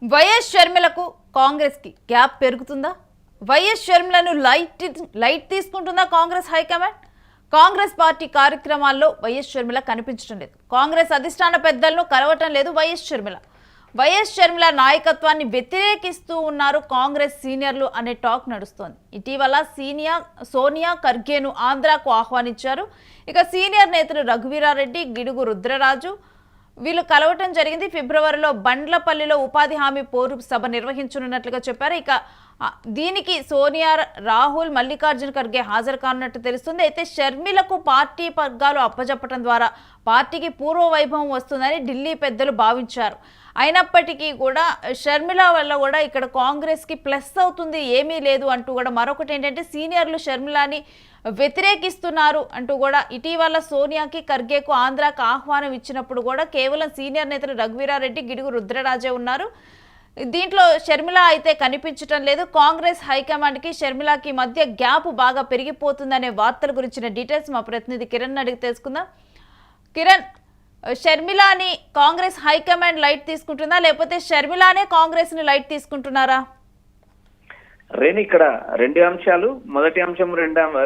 YS షర్మిలకు కాంగ్రెస్ కి gap పెరుగుతుందా? వైఎస్ షర్మిలను లైట్ తీసుకుంటుందా కాంగ్రెస్ హైకమాండ్? కాంగ్రెస్ పార్టీ కార్యక్రమాల్లో వైఎస్ షర్మిల కనిపించడం లేదు. కాంగ్రెస్ అధిష్టాన పెద్దలను కలవటం లేదు వైఎస్ షర్మిల నాయకత్వాన్ని వ్యతిరేకిస్తూ ఉన్నారు కాంగ్రెస్ సీనియర్లు అనే టాక్ నడుస్తోంది. ఇటీవల సోనియా ఖర్గేను ఆంధ్రాకు ఆహ్వానించారు. ఇక సీనియర్ నేతలు రఘువీరారెడ్డి, గిడుగు రుద్రరాజు వీళ్ళు కలవటం జరిగింది. ఫిబ్రవరిలో బండ్లపల్లిలో ఉపాధి హామీ పోరు సభ నిర్వహించనున్నట్లుగా చెప్పారు. ఇక దీనికి సోనియా, రాహుల్, మల్లికార్జున ఖర్గే హాజరు కానున్నట్టు తెలుస్తుంది. అయితే షర్మిలకు పార్టీ వర్గాలు అప్పజెప్పడం ద్వారా పార్టీకి పూర్వ వైభవం వస్తుందని ఢిల్లీ పెద్దలు భావించారు. అయినప్పటికీ కూడా షర్మిల వల్ల కూడా ఇక్కడ కాంగ్రెస్కి ప్లస్ అవుతుంది ఏమీ లేదు అంటూ కూడా మరొకటి ఏంటంటే సీనియర్లు షర్మిలాని వ్యతిరేకిస్తున్నారు అంటూ కూడా ఇటీవల సోనియాకి, ఖర్గేకు ఆంధ్రాకు ఆహ్వానం ఇచ్చినప్పుడు కూడా కేవలం సీనియర్ నేతలు రఘువీరారెడ్డి, గిడుగు రుద్రరాజే ఉన్నారు. దీంట్లో షర్మిల అయితే కనిపించడం లేదు. కాంగ్రెస్ హైకమాండ్కి షర్మిలకి మధ్య గ్యాప్ బాగా పెరిగిపోతుందనే వార్తల గురించిన డీటెయిల్స్ మా ప్రతినిధి కిరణ్ అడిగి తెలుసుకుందాం. కిరణ్, షర్మిలాని కాంగ్రెస్ హైకమాండ్ లైట్ తీసుకుంటుందా, లేకపోతే షర్మిలానే కాంగ్రెస్ ని లైట్ తీసుకుంటున్నారా? రేణి, ఇక్కడ రెండు అంశాలు. మొదటి అంశం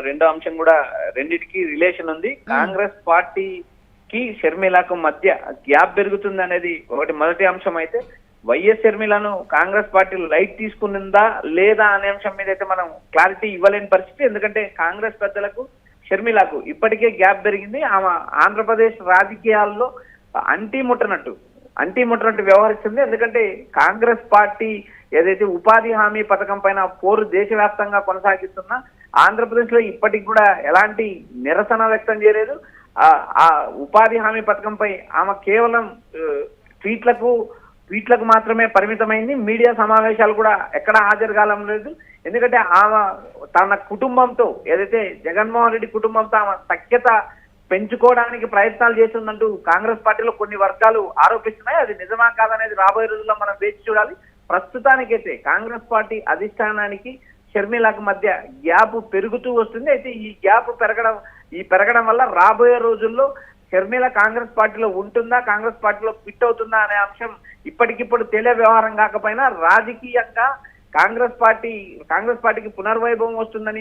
రెండో అంశం కూడా రెండింటికి రిలేషన్ ఉంది. కాంగ్రెస్ పార్టీకి షర్మిలకు మధ్య గ్యాప్ పెరుగుతుంది అనేది ఒకటి మొదటి అంశం. అయితే వైఎస్ షర్మిలను కాంగ్రెస్ పార్టీ లైట్ తీసుకునిందా లేదా అనే అంశం మీద అయితే మనం క్లారిటీ ఇవ్వలేని పరిస్థితి. ఎందుకంటే కాంగ్రెస్ పెద్దలకు షర్మిలకు ఇప్పటికే గ్యాప్ పెరిగింది. ఆమె ఆంధ్రప్రదేశ్ రాజకీయాల్లో అంటీ ముట్టనట్టు వ్యవహరిస్తుంది. ఎందుకంటే కాంగ్రెస్ పార్టీ ఏదైతే ఉపాధి హామీ పథకం పైన పోరు దేశవ్యాప్తంగా కొనసాగిస్తున్నా ఆంధ్రప్రదేశ్ లో ఇప్పటికి కూడా ఎలాంటి నిరసన వ్యక్తం చేయలేదు. ఆ ఉపాధి హామీ పథకంపై ఆమె కేవలం ట్వీట్లకు మాత్రమే పరిమితమైంది. మీడియా సమావేశాలు కూడా ఎక్కడ హాజరు కాలం లేదు. ఎందుకంటే ఆమె తన కుటుంబంతో ఏదైతే జగన్మోహన్ రెడ్డి కుటుంబంతో ఆమె సఖ్యత పెంచుకోవడానికి ప్రయత్నాలు చేస్తుందంటూ కాంగ్రెస్ పార్టీలో కొన్ని వర్గాలు ఆరోపిస్తున్నాయి. అది నిజమా కాదనేది రాబోయే రోజుల్లో మనం వేచి చూడాలి. ప్రస్తుతానికైతే కాంగ్రెస్ పార్టీ అధిష్టానానికి షర్మిలకు మధ్య గ్యాప్ పెరుగుతూ వస్తుంది. అయితే ఈ గ్యాప్ పెరగడం వల్ల రాబోయే రోజుల్లో షర్మిల కాంగ్రెస్ పార్టీలో ఉంటుందా, కాంగ్రెస్ పార్టీలో ఫిట్ అవుతుందా అనే అంశం ఇప్పటికిప్పుడు తేలే వ్యవహారం కాకపోయినా రాజకీయంగా కాంగ్రెస్ పార్టీకి పునర్వైభవం వస్తుందని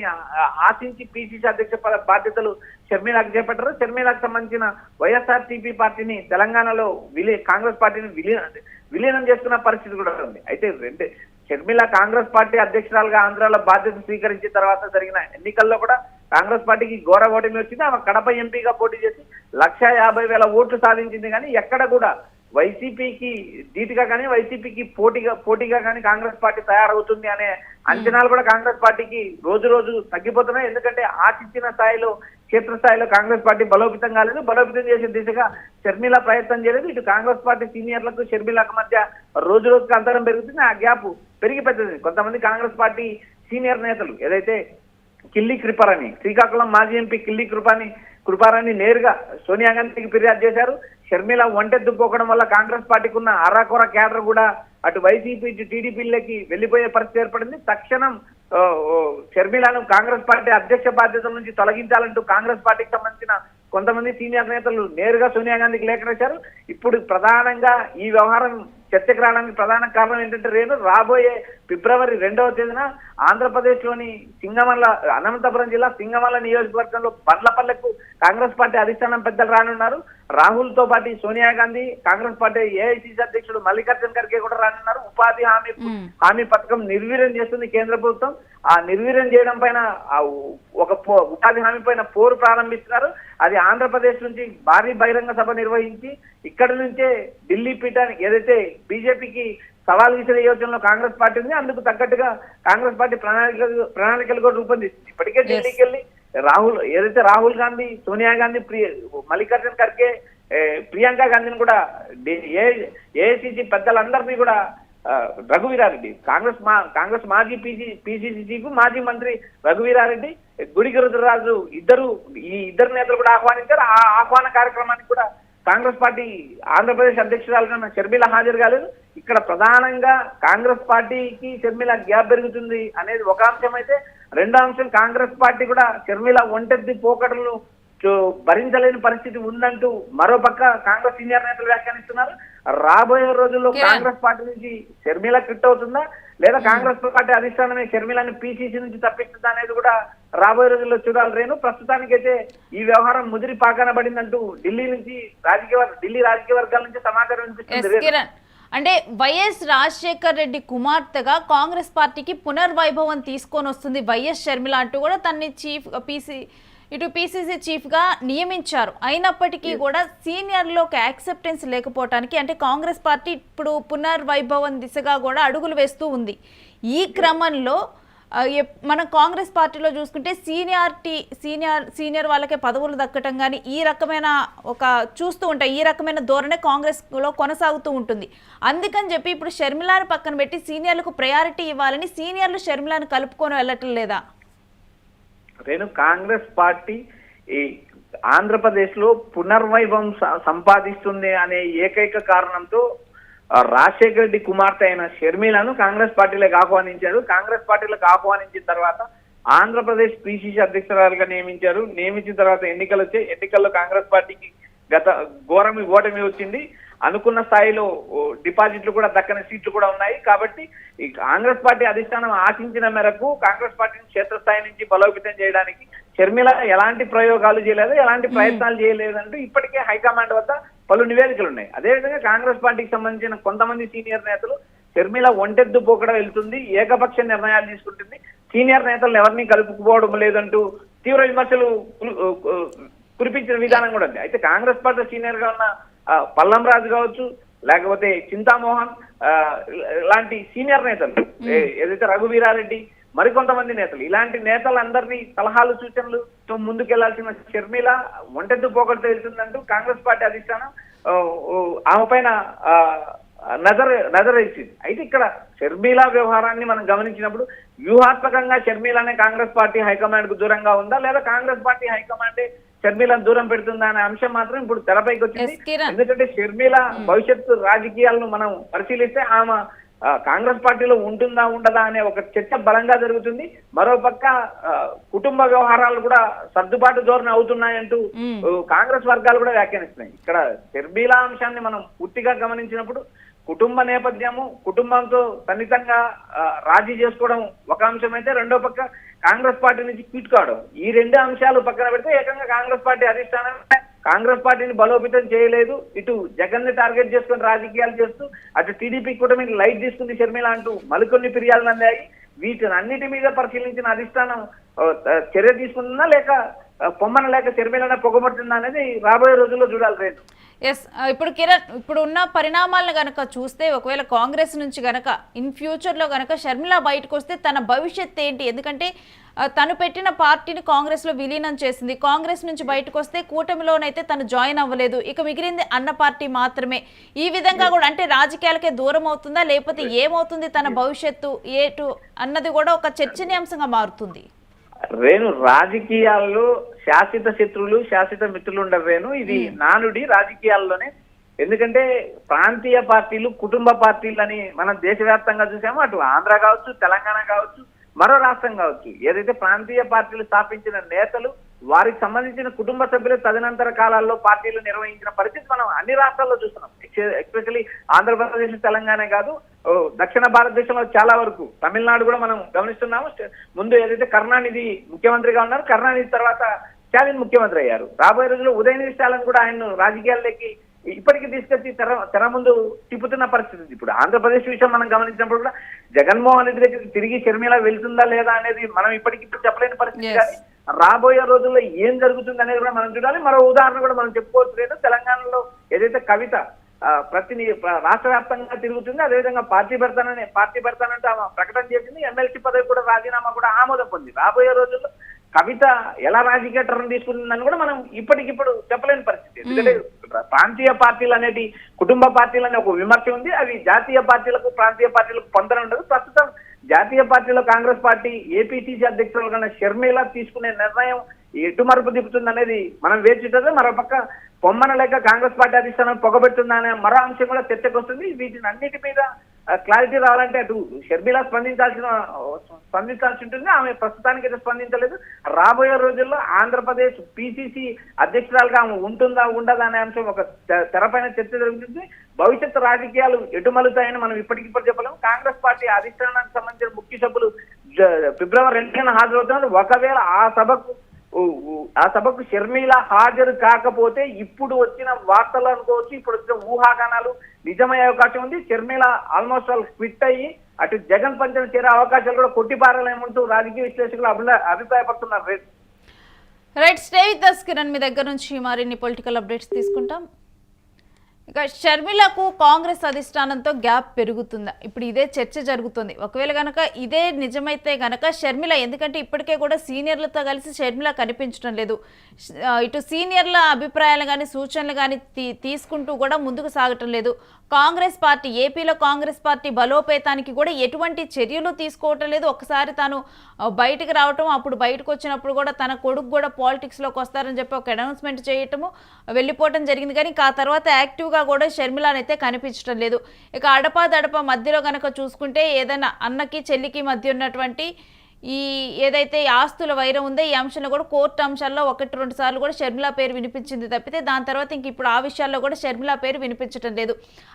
ఆశించి పిసిసి అధ్యక్ష బాధ్యతలు షర్మిలకు చేపట్టారు. షర్మిలకు సంబంధించిన వైఎస్ఆర్సీపీ పార్టీని తెలంగాణలో కాంగ్రెస్ పార్టీని విలీనం చేస్తున్న పరిస్థితి కూడా ఉంది. అయితే షర్మిల కాంగ్రెస్ పార్టీ అధ్యక్షురాలుగా ఆంధ్రాలో బాధ్యత స్వీకరించిన తర్వాత జరిగిన ఎన్నికల్లో కూడా కాంగ్రెస్ పార్టీకి ఘోర ఓటమి వచ్చింది. ఆమె కడప ఎంపీగా పోటీ చేసి 150,000 ఓట్లు సాధించింది. కానీ ఎక్కడ కూడా వైసీపీకి ధీటుగా కానీ వైసీపీకి పోటీగా కానీ కాంగ్రెస్ పార్టీ తయారవుతుంది అనే అంచనాలు కూడా కాంగ్రెస్ పార్టీకి రోజు తగ్గిపోతున్నాయి. ఎందుకంటే ఆశించిన క్షేత్రస్థాయిలో కాంగ్రెస్ పార్టీ బలోపేతం కాలేదు. బలోపేతం చేసే దిశగా షర్మిల ప్రయత్నం చేయలేదు. ఇటు కాంగ్రెస్ పార్టీ సీనియర్లకు షర్మిలకు మధ్య రోజుకి అంతరం పెరుగుతుంది. ఆ గ్యాప్ పెరిగిపోతుంది. కొంతమంది కాంగ్రెస్ పార్టీ సీనియర్ నేతలు ఏదైతే కిల్లి కృపారాణి, శ్రీకాకుళం మాజీ ఎంపీ కిల్లి కృపారాణి నేరుగా సోనియా గాంధీకి ఫిర్యాదు చేశారు. షర్మిల ఒంటెత్తుపోకడం వల్ల కాంగ్రెస్ పార్టీకి ఉన్న అరాకొర క్యాడర్ కూడా అటు వైసీపీ ఇటు టీడీపీలకి వెళ్లిపోయే పరిస్థితి ఏర్పడింది. తక్షణం షర్మిలను కాంగ్రెస్ పార్టీ అధ్యక్ష బాధ్యతల నుంచి తొలగించాలంటూ కాంగ్రెస్ పార్టీకి సంబంధించిన కొంతమంది సీనియర్ నేతలు నేరుగా సోనియా గాంధీకి లేఖ రాశారు. ఇప్పుడు ప్రధానంగా ఈ వ్యవహారం చర్చకు రావడానికి ప్రధాన కారణం ఏంటంటే రాబోయే ఫిబ్రవరి 2వ తేదీన ఆంధ్రప్రదేశ్లోని అనంతపురం జిల్లా సింగమల్ల నియోజకవర్గంలో బండ్లపల్లెకు కాంగ్రెస్ పార్టీ అధిష్టానం పెద్దలు రానున్నారు. రాహుల్ తో పాటు సోనియా గాంధీ, కాంగ్రెస్ పార్టీ ఏఐసీసీ అధ్యక్షుడు మల్లికార్జున ఖర్గే కూడా రానున్నారు. ఉపాధి హామీ పథకం నిర్వీర్యం చేస్తుంది కేంద్ర ప్రభుత్వం. ఆ నిర్వీర్యం చేయడం పైన ఒక ఉపాధి హామీ పైన పోరు ప్రారంభిస్తున్నారు. అది ఆంధ్రప్రదేశ్ నుంచి భారీ బహిరంగ సభ నిర్వహించి ఇక్కడి నుంచే ఢిల్లీ పీఠానికి ఏదైతే బీజేపీకి సవాల్ విసిరే యోచనలో కాంగ్రెస్ పార్టీ ఉంది. అందుకు తగ్గట్టుగా కాంగ్రెస్ పార్టీ ప్రణాళికలు కూడా రూపొందిస్తుంది. ఇప్పటికే ఢిల్లీకి వెళ్ళి రాహుల్ గాంధీ, సోనియా గాంధీ, మల్లికార్జున ఖర్గే, ప్రియాంక గాంధీని కూడా ఏఐసీసీ పెద్దలందరినీ కూడా రఘువీరారెడ్డి, కాంగ్రెస్ మాజీ పిసిసి చీఫ్, మాజీ మంత్రి రఘువీరారెడ్డి, గుడికి రుద్రరాజు ఈ ఇద్దరు నేతలు కూడా ఆహ్వానించారు. ఆ ఆహ్వాన కార్యక్రమానికి కూడా కాంగ్రెస్ పార్టీ ఆంధ్రప్రదేశ్ అధ్యక్షురాలుగా షర్మిల హాజరు కాలేదు. ఇక్కడ ప్రధానంగా కాంగ్రెస్ పార్టీకి షర్మిల గ్యాప్ పెరుగుతుంది అనేది ఒక అంశం. అయితే రెండో అంశం, కాంగ్రెస్ పార్టీ కూడా షర్మిల ఒంటెత్తి పోకడలను భరించలేని పరిస్థితి ఉందంటూ మరోపక్క కాంగ్రెస్ సీనియర్ నేతలు వ్యాఖ్యానిస్తున్నారు. రాబోయే రోజుల్లో కాంగ్రెస్ పార్టీ నుంచి షర్మిల క్విట్ అవుతుందా లేదా కాంగ్రెస్ పార్టీ అధిష్టానమే షర్మిలని పిసిసి నుంచి తప్పిస్తుందా అనేది కూడా రాబోయే రోజుల్లో చూడాలి. రేణు, ప్రస్తుతానికైతే ఈ వ్యవహారం ముదిరి పాకాన పడిందంటూ ఢిల్లీ రాజకీయ వర్గాల నుంచి సమాచారం వినిపిస్తుంది. అంటే వైఎస్ రాజశేఖర్ రెడ్డి కుమార్తెగా కాంగ్రెస్ పార్టీకి పునర్వైభవం తీసుకొని వస్తుంది వైఎస్ షర్మిల అంటూ కూడా తన్ని పిసిసి చీఫ్ గా నియమించారు. అయినప్పటికీ కూడా సీనియర్లోకి యాక్సెప్టెన్స్ లేకపోవటానికి అంటే కాంగ్రెస్ పార్టీ ఇప్పుడు పునర్వైభవం దిశగా కూడా అడుగులు వేస్తూ ఉంది. ఈ క్రమంలో మనం కాంగ్రెస్ పార్టీలో చూసుకుంటే సీనియర్ వాళ్ళకే పదవులు దక్కటం కానీ ఈ రకమైన చూస్తూ ఉంటాయి. ఈ రకమైన ధోరణి కాంగ్రెస్లో కొనసాగుతూ ఉంటుంది. అందుకని చెప్పి ఇప్పుడు షర్మిలాను పక్కన పెట్టి సీనియర్లకు ప్రయారిటీ ఇవ్వాలని సీనియర్లు షర్మిలాను కలుపుకొని వెళ్ళటం లేదా? నేను కాంగ్రెస్ పార్టీ ఈ ఆంధ్రప్రదేశ్ లో పునర్వైభవం సంపాదిస్తుంది అనే ఏకైక కారణంతో రాజశేఖర రెడ్డి కుమార్తె అయిన షర్మిలను కాంగ్రెస్ పార్టీలోకి ఆహ్వానించారు. కాంగ్రెస్ పార్టీలోకి ఆహ్వానించిన తర్వాత ఆంధ్రప్రదేశ్ పిసిసి అధ్యక్షురాలుగా నియమించిన తర్వాత ఎన్నికలు వచ్చాయి. ఎన్నికల్లో కాంగ్రెస్ పార్టీకి ఘోరమి ఓటమి వచ్చింది. అనుకున్న స్థాయిలో డిపాజిట్లు కూడా దక్కని సీట్లు కూడా ఉన్నాయి. కాబట్టి ఈ కాంగ్రెస్ పార్టీ అధిష్టానం ఆశించిన మేరకు కాంగ్రెస్ పార్టీని క్షేత్రస్థాయి నుంచి బలోపేతం చేయడానికి షర్మిల ఎలాంటి ప్రయోగాలు చేయలేదు, ఎలాంటి ప్రయత్నాలు చేయలేదంటూ ఇప్పటికే హైకమాండ్ వద్ద పలు నివేదికలు ఉన్నాయి. అదేవిధంగా కాంగ్రెస్ పార్టీకి సంబంధించిన కొంతమంది సీనియర్ నేతలు షర్మిల ఒంటెద్దు పోకడ వెళ్తుంది, ఏకపక్ష నిర్ణయాలు తీసుకుంటుంది, సీనియర్ నేతలు ఎవరిని కలుపుకుపోవడం లేదంటూ తీవ్ర విమర్శలు కురిపించిన విధానం కూడా ఉంది. అయితే కాంగ్రెస్ పార్టీ సీనియర్ గా ఉన్న పల్లం రాజు కావచ్చు, లేకపోతే చింతామోహన్ లాంటి సీనియర్ నేతలు, ఏదైతే రఘువీరారెడ్డి, మరికొంతమంది నేతలు, ఇలాంటి నేతలందరినీ సలహాలు సూచనలతో ముందుకెళ్లాల్సిన షర్మిల ఒంటెద్దు పోకడతో వెళ్తుందంటూ కాంగ్రెస్ పార్టీ అధిష్టానం ఆమె పైన నజర్ వేసింది. అయితే ఇక్కడ షర్మిల వ్యవహారాన్ని మనం గమనించినప్పుడు వ్యూహాత్మకంగా షర్మిలనే కాంగ్రెస్ పార్టీ హైకమాండ్ కు దూరంగా ఉందా లేదా కాంగ్రెస్ పార్టీ హైకమాండే షర్మిలను దూరం పెడుతుందా అనే అంశం మాత్రం ఇప్పుడు తెరపైకి వచ్చింది. ఎందుకంటే షర్మిల భవిష్యత్తు రాజకీయాలను మనం పరిశీలిస్తే ఆమె కాంగ్రెస్ పార్టీలో ఉంటుందా ఉండదా అనే ఒక చర్చ బలంగా జరుగుతుంది. మరోపక్క కుటుంబ వ్యవహారాలు కూడా సర్దుబాటు ధోరణి అవుతున్నాయంటూ కాంగ్రెస్ వర్గాలు కూడా వ్యాఖ్యానిస్తున్నాయి. ఇక్కడ షర్మిల అంశాన్ని మనం పూర్తిగా గమనించినప్పుడు కుటుంబ నేపథ్యము, కుటుంబంతో సన్నిహితంగా రాజీ చేసుకోవడం ఒక అంశం అయితే, రెండో పక్క కాంగ్రెస్ పార్టీ నుంచి క్విట్ కావడం, ఈ రెండు అంశాలు పక్కన పెడితే ఏకంగా కాంగ్రెస్ పార్టీ అధిష్టానం కాంగ్రెస్ పార్టీని బలోపేతం చేయలేదు, ఇటు జగన్ ని టార్గెట్ చేసుకుని రాజకీయాలు చేస్తూ అటు టీడీపీ కూడా మీకు లైట్ తీసుకుంది షర్మిల అంటూ మరికొన్ని ఫిర్యాదులు అందాయి. వీటిని అన్నిటి మీద పరిశీలించిన అధిష్టానం చర్య తీసుకుంటుందా లేక పొమ్మన లేక షర్మిలనే పొగబడుతుందా అనేది రాబోయే రోజుల్లో చూడాలి. రేపు ఇప్పుడు కిరణ్, ఇప్పుడు ఉన్న పరిణామాలను గనక చూస్తే ఒకవేళ కాంగ్రెస్ నుంచి గనక ఇన్ ఫ్యూచర్లో గనక షర్మిల బయటకు వస్తే తన భవిష్యత్ ఏంటి? ఎందుకంటే తను పెట్టిన పార్టీని కాంగ్రెస్ లో విలీనం చేసింది. కాంగ్రెస్ నుంచి బయటకు వస్తే కూటమిలోనైతే తను జాయిన్ అవ్వలేదు, ఇక మిగిలింది అన్న పార్టీ మాత్రమే. ఈ విధంగా కూడా అంటే రాజకీయాలకే దూరం అవుతుందా లేకపోతే ఏమవుతుంది తన భవిష్యత్తు ఏటు అన్నది కూడా ఒక చర్చనీయాంశంగా మారుతుంది. రేణు, రాజకీయాల్లో శాశ్వత శత్రువులు శాశ్వత మిత్రులు ఉండరు రేణు, ఇది నానుడి రాజకీయాల్లోనే. ఎందుకంటే ప్రాంతీయ పార్టీలు కుటుంబ పార్టీలు అని మనం దేశవ్యాప్తంగా చూసామో, అటు ఆంధ్ర కావచ్చు, తెలంగాణ కావచ్చు, మరో రాష్ట్రం కావచ్చు, ఏదైతే ప్రాంతీయ పార్టీలు స్థాపించిన నేతలు వారికి సంబంధించిన కుటుంబ సభ్యులు తదనంతర కాలాల్లో పార్టీలు నిర్వహించిన పరిస్థితి మనం అన్ని రాష్ట్రాల్లో చూస్తున్నాం. ఎస్పెషల్లీ ఆంధ్రప్రదేశ్, తెలంగాణ కాదు, దక్షిణ భారతదేశంలో చాలా వరకు తమిళనాడు కూడా మనం గమనిస్తున్నాము. ముందు ఏదైతే కరుణానిధి ముఖ్యమంత్రిగా ఉన్నారు, కరుణానిధి తర్వాత స్టాలిన్ ముఖ్యమంత్రి అయ్యారు. రాబోయే రోజుల్లో ఉదయనిధి స్టాలిన్ కూడా ఆయన రాజకీయాల్లోకి ఇప్పటికీ తీసుకొచ్చి తెర ముందు తిప్పుతున్న పరిస్థితి. ఇప్పుడు ఆంధ్రప్రదేశ్ విషయం మనం గమనించినప్పుడు కూడా జగన్మోహన్ రెడ్డి దగ్గరికి తిరిగి షర్మిల వెళ్తుందా లేదా అనేది మనం ఇప్పటికిప్పుడు చెప్పలేని పరిస్థితి. కానీ రాబోయే రోజుల్లో ఏం జరుగుతుంది అనేది కూడా మనం చూడాలి. మరో ఉదాహరణ కూడా మనం చెప్పుకోవచ్చు లేదు, తెలంగాణలో ఏదైతే కవిత రాష్ట్ర వ్యాప్తంగా తిరుగుతుంది, అదేవిధంగా పార్టీ పెడతానంటే ఆమె ప్రకటన చేసింది, ఎమ్మెల్సీ పదవి కూడా రాజీనామా కూడా ఆమోదం పొంది. రాబోయే రోజుల్లో కవిత ఎలా రాజకీయ టర్న్ తీసుకుంటుందని కూడా మనం ఇప్పటికిప్పుడు చెప్పలేని పరిస్థితి. ఎందుకంటే ప్రాంతీయ పార్టీలు అనేటి కుటుంబ పార్టీలు అనే ఒక విమర్శ ఉంది, అవి జాతీయ పార్టీలకు ప్రాంతీయ పార్టీలకు పొందడం ఉండదు. ప్రస్తుతం జాతీయ పార్టీలో కాంగ్రెస్ పార్టీ ఏపీసీసీ అధ్యక్షులుగా షర్మిల తీసుకునే నిర్ణయం ఎటు మరుపు తిప్పుతుంది అనేది మనం వేచిటదే. మరోపక్క పొమ్మన లేక కాంగ్రెస్ పార్టీ అధిష్టానం పొగబెడుతుందనే మరో అంశం కూడా చర్చకు వస్తుంది. వీటిని అన్నిటి మీద క్లారిటీ రావాలంటే అటు షర్మిల స్పందించాల్సి ఉంటుంది. ఆమె ప్రస్తుతానికి అయితే స్పందించలేదు. రాబోయే రోజుల్లో ఆంధ్రప్రదేశ్ పిసిసి అధ్యక్షురాలుగా ఆమె ఉంటుందా ఉండదా అనే అంశం ఒక తెరపైన చర్చ జరుగుతుంది. భవిష్యత్తు రాజకీయాలు ఎటుమలుతాయని మనం ఇప్పటికిప్పుడు చెప్పలేము. కాంగ్రెస్ పార్టీ అధిష్టానానికి సంబంధించిన ముఖ్య సభ్యులు ఫిబ్రవరి 2న హాజరవుతున్నారు. ఒకవేళ ఆ సభకు షర్మిల హాజరు కాకపోతే ఇప్పుడు వచ్చిన వార్తలు అనుకోవచ్చు, ఇప్పుడు వచ్చిన ఊహాగానాలు నిజమయ్యే అవకాశం ఉంది. షర్మిల ఆల్మోస్ట్ ఆల్ క్విట్ అయ్యి అటు జగన్ పంచం చేరే అవకాశాలు కూడా కొట్టిపారాలేమంటూ రాజకీయ విశ్లేషకులు అభిప్రాయపడుతున్నారు. Right, stay with us Kiran. మీ దగ్గర నుంచి మరిన్ని పొలిటికల్ అప్డేట్స్ తీసుకుంటాం. ఇక షర్మిలకు కాంగ్రెస్ అధిష్టానంతో గ్యాప్ పెరుగుతుందా? ఇప్పుడు ఇదే చర్చ జరుగుతుంది. ఒకవేళ కనుక ఇదే నిజమైతే కనుక షర్మిల, ఎందుకంటే ఇప్పటికే కూడా సీనియర్లతో కలిసి షర్మిల కనిపించడం లేదు, ఇటు సీనియర్ల అభిప్రాయాలు కానీ సూచనలు కానీ తీసుకుంటూ కూడా ముందుకు సాగటం లేదు. కాంగ్రెస్ పార్టీ ఏపీలో కాంగ్రెస్ పార్టీ బలోపేతానికి కూడా ఎటువంటి చర్యలు తీసుకోవటం లేదు. ఒకసారి తాను బయటకు రావటం, అప్పుడు బయటకు వచ్చినప్పుడు కూడా తన కొడుకు కూడా పాలిటిక్స్లోకి వస్తారని చెప్పి ఒక అనౌన్స్మెంట్ చేయటము, వెళ్ళిపోవటం జరిగింది. కానీ ఆ తర్వాత యాక్టివ్గా కూడా షర్మిల అయితే కనిపించడం లేదు. ఇక అడపా మధ్యలో కనుక చూసుకుంటే ఏదైనా అన్నకి చెల్లికి మధ్య ఉన్నటువంటి ఈ ఏదైతే ఆస్తుల వైరం ఉందో ఈ అంశంలో కూడా కోర్టు అంశాల్లో 1-2 సార్లు కూడా షర్మిల పేరు వినిపించింది తప్పితే దాని తర్వాత ఇంక ఇప్పుడు ఆ విషయాల్లో కూడా షర్మిల పేరు వినిపించడం లేదు.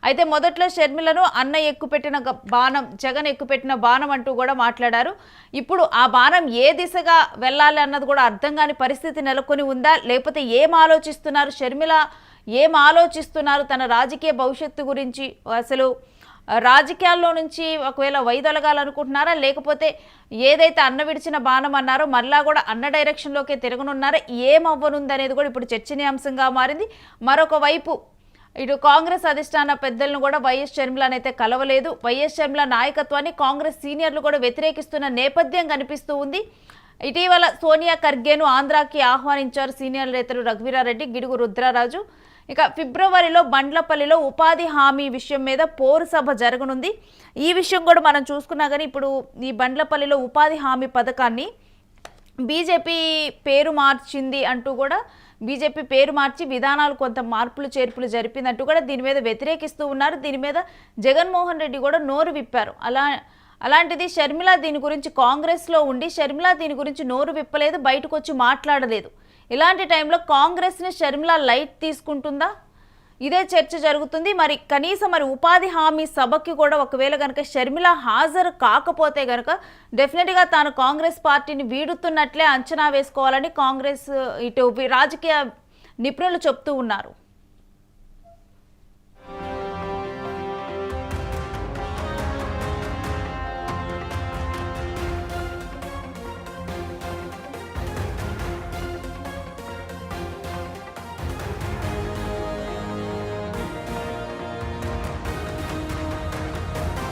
అయితే మొదట్లో షర్మిలను అన్న ఎక్కుపెట్టిన బాణం, జగన్ ఎక్కుపెట్టిన బాణం అంటూ కూడా మాట్లాడారు. ఇప్పుడు ఆ బాణం ఏ దిశగా వెళ్ళాలి అన్నది కూడా అర్థం కాని పరిస్థితి నెలకొని ఉందా, లేకపోతే ఏం ఆలోచిస్తున్నారు షర్మిల, ఏం ఆలోచిస్తున్నారు తన రాజకీయ భవిష్యత్తు గురించి? అసలు రాజకీయాల్లో నుంచి ఒకవేళ వైదొలగాలనుకుంటున్నారా, లేకపోతే ఏదైతే అన్న విడిచిన బాణం అన్నారో మళ్ళా కూడా అన్న డైరెక్షన్లోకే తిరగనున్నారా, ఏమవ్వనుంది అనేది కూడా ఇప్పుడు చర్చనీయాంశంగా మారింది. మరొక వైపు ఇటు కాంగ్రెస్ అధిష్టాన పెద్దలను కూడా వైఎస్ షర్మిలనైతే కలవలేదు. వైఎస్ షర్మిల నాయకత్వాన్ని కాంగ్రెస్ సీనియర్లు కూడా వ్యతిరేకిస్తున్న నేపథ్యం కనిపిస్తూ ఉంది. ఇటీవల సోనియా ఖర్గేను ఆంధ్రాకి ఆహ్వానించారు సీనియర్ నేతలు రఘువీరారెడ్డి, గిడుగు రుద్రరాజు. ఇక ఫిబ్రవరిలో బండ్లపల్లిలో ఉపాధి హామీ విషయం మీద పోరు సభ జరగనుంది. ఈ విషయం కూడా మనం చూసుకున్నా కానీ ఇప్పుడు ఈ బండ్లపల్లిలో ఉపాధి హామీ పథకాన్ని బీజేపీ పేరు మార్చింది అంటూ కూడా, బీజేపీ పేరు మార్చి విధానాలు కొంత మార్పులు చేర్పులు జరిపిందంటూ కూడా దీని మీద వ్యతిరేకిస్తూ ఉన్నారు. దీని మీద జగన్మోహన్ రెడ్డి కూడా నోరు విప్పారు. అలాంటిది షర్మిల దీని గురించి కాంగ్రెస్లో ఉండి షర్మిల దీని గురించి నోరు విప్పలేదు, బయటకు వచ్చి మాట్లాడలేదు. ఇలాంటి టైంలో కాంగ్రెస్ని షర్మిల లైట్ తీసుకుంటుందా? ఇదే చర్చ జరుగుతుంది. మరి కనీసం ఉపాధి హామీ సభకి కూడా ఒకవేళ కనుక షర్మిల హాజరు కాకపోతే కనుక డెఫినెట్గా తాను కాంగ్రెస్ పార్టీని వీడుతున్నట్లే అంచనా వేసుకోవాలని కాంగ్రెస్ ఇటు రాజకీయ నిపుణులు చెప్తూ ఉన్నారు.